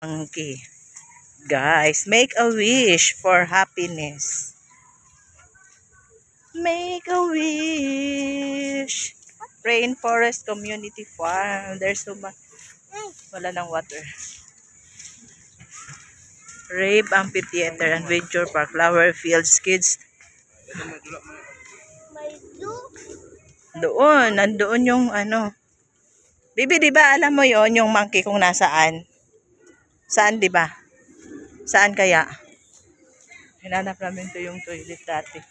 Monkey. Guys, make a wish for happiness. Make a wish. Rainforest Community Farm. There's so much. Wala ng water. Rave Amphitheater and Adventure Park. Flower Fields. Kids. Doon. Nandoon yung ano. Bibi, di ba alam mo yon yung monkey kung nasaan? Saan, di ba? Saan kaya? Hinanap namin to yung toilet dati.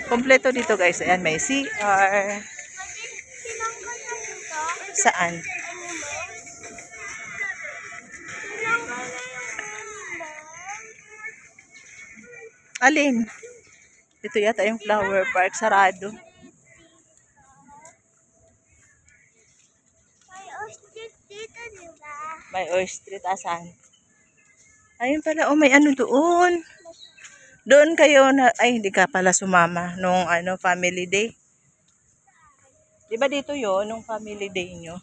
Kompleto dito guys. Ayan, may CR. Saan? Alin? Ito yata yung flower park. Sarado. May ostrich. Asan? Ayun pala. Oh, may ano doon. Doon kayo na, ay hindi ka pala sumama nung ano, family day. Di ba dito yon nung family day nyo?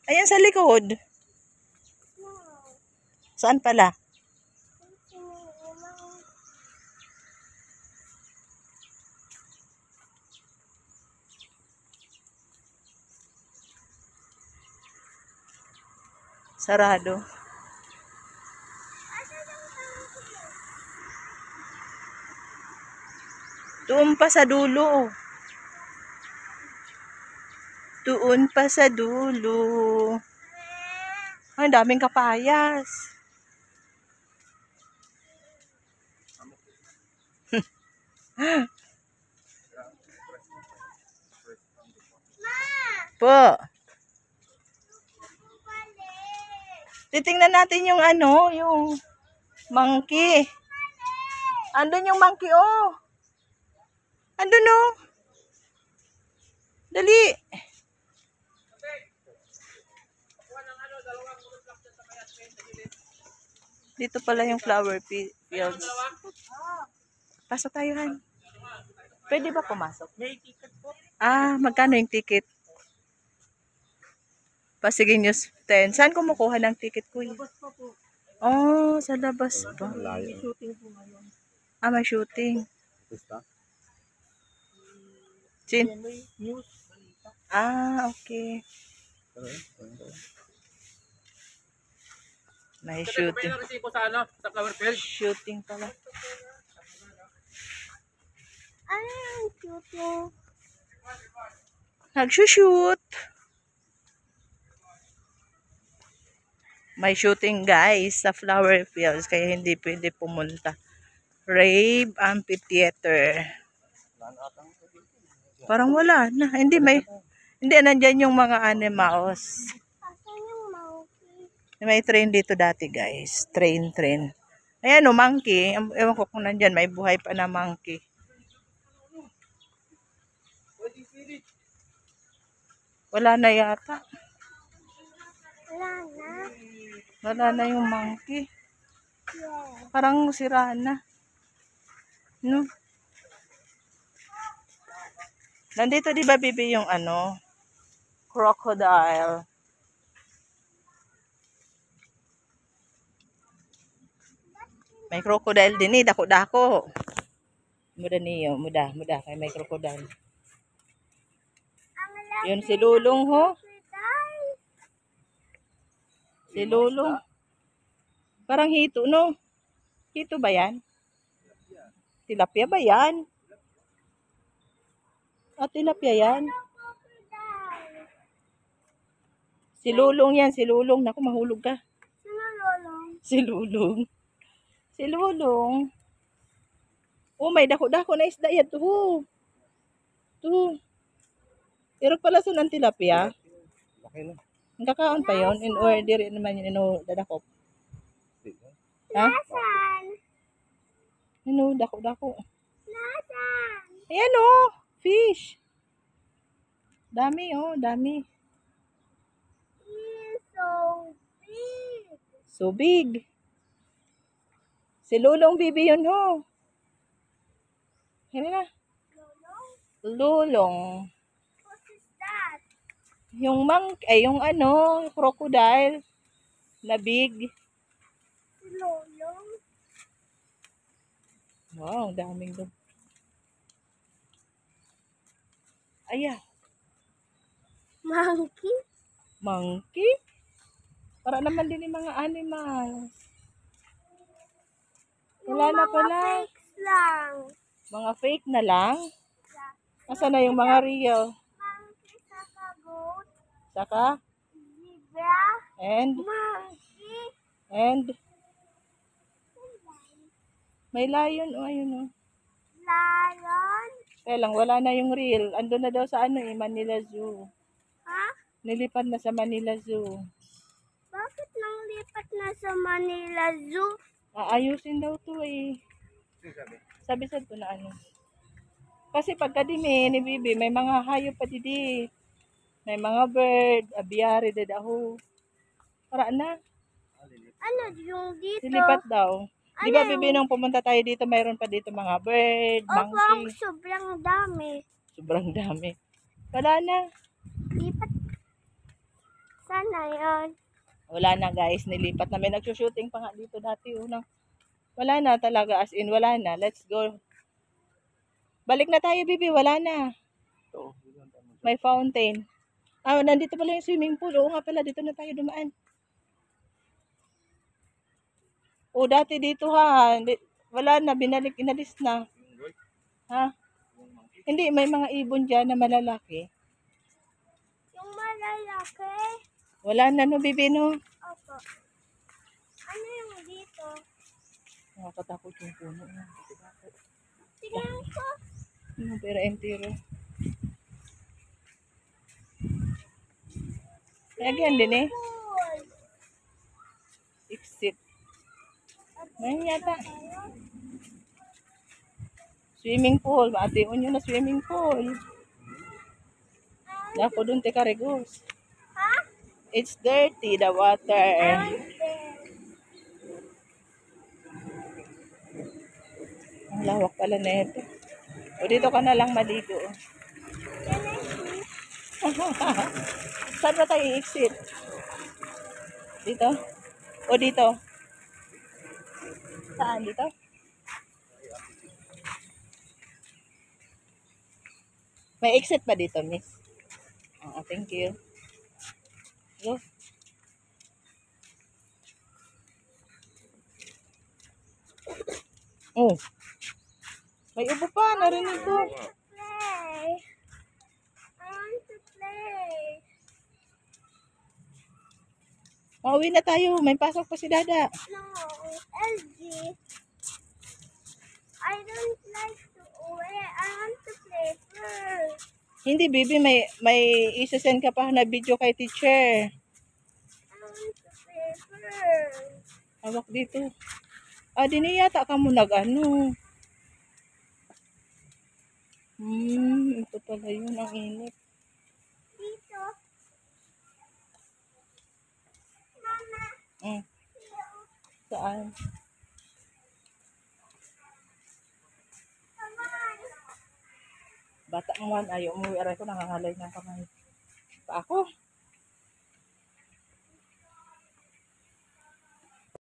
Ayan sa likod. Saan pala? Sarado. Doon pa sa dulo. Doon pa sa dulo. Ay, daming kapayas. Po. Titingnan natin yung ano, yung monkey. Andun yung monkey, oh. Andun, oh. Dali. Dito pala yung flower fields. Pasok tayo, Han. Pwede ba pumasok? May ticket po. Ah, magkano yung ticket? Pasig News 10. Saan kumukuha ng ticket, kuya? Oh, sa labas ba? May shooting po ngayon. Ah, may shooting. News. Ah, okay. May shooting. Shooting pala. Ay, shooting. Nagsushoot. May shooting guys sa flower fields kaya hindi pwede pumunta. Rave Amphitheater. Parang wala na. Hindi nandyan yung mga animals. Asan yung monkey? May train dito dati guys. Train. Ayan o, monkey. Ewan ko kung nandyan. May buhay pa na monkey. Wala na yata. Wala na yung monkey. Yeah. Parang sira na. No? Nandito di ba bibi yung ano? Crocodile. May crocodile din eh. Dako-dako. Muda niyo. Muda. Kaya may crocodile. Yun si Lulong ho. Si Lulong. Parang hito no? Hito ba yan? Tilapia ba yan? Ah, tilapia yan? Si Lulong yan. Si Lulong. Naku, mahulog ka. Si Lulong. Si Lulong. Oh, may dako-dako na isda yan. Tuho. Pero pala sa ng tilapia. Ang kakaon pa yun. In order naman yun. Dadakop. Ha? Dako-dako. Ayan o. Fish. Dami oh. Dami. So big. Si Lulong bibi yun ho. Hindi na. Lulong. What is that? Yung yung ano, crocodile na big. Lolong. Wow, ang daming doon. Aya, Monkey. monkey? Para naman din yung mga animals. Wala Yung na mga pala. fakes lang. Mga fake na lang. Yeah. Nasaan na yung mga real? Monkey, saka goat, Saka, zebra, and, monkey, may lion. O, ayun o. lion. Kaya lang, wala na yung real. Ando na daw sa Manila Zoo. Ha? Nilipad na sa Manila Zoo. Bakit nang lipat na sa Manila Zoo? Aayusin daw to eh. Sabi sa to na ano. Kasi pagka ni Bibi, may mga hayop pa didi. May mga bird, abiary de daho. Para na, Ano yung dito? nilipat daw. Di ba Ano Bibi, nung pumunta tayo dito, mayroon pa dito mga bird, Opo, monkey. sobrang dami. Sobrang dami. Wala na. Lipat. Sana yun. Wala na guys, nilipat na. May nagsushooting pa nga dito dati. Unang, wala na talaga, as in wala na. Let's go. Balik na tayo, Bibi, wala na. May fountain. Nandito pala yung swimming pool. Oo nga pala, dito na tayo dumaan. Dati dito ha. Wala na, binalik, inalis na. Ha? Hindi, may mga ibon dyan na malalaki. Yung malalaki. Wala na no, Bibi, no? Opo. Ano yung dito? Nakakatakot yung puno. Tingnan ko. Pero entero. Lagyan din eh. Pool. Exit. Ngayon yata. Swimming pool. Maatiun yun na swimming pool. Naku dun, teka, Regos. Ha? It's dirty, the water. I want there. Ang lawak pala na ito. Dito ka na lang maligo. Can I see? Saan ba tayo i-exit? Dito? O dito? Saan? Dito? May exit pa dito, miss? Oo, thank you. Go. Oh. May ubo pa, narinig ko. Play. I want to play. Pauwi na tayo, may pasok pa si Dada. No, LG. I don't like to play. I want to play first. Hindi, baby, may isa-send ka pa na video kay teacher. I want to play first. Hawak dito. Dini yata ka mo nag-ano. Ito pala yun, ang init. Dito. Mama. Saan? Come on. Bata mo man, ayaw umuwi. Aray ko, nangangalay ng kamay. Pa ako.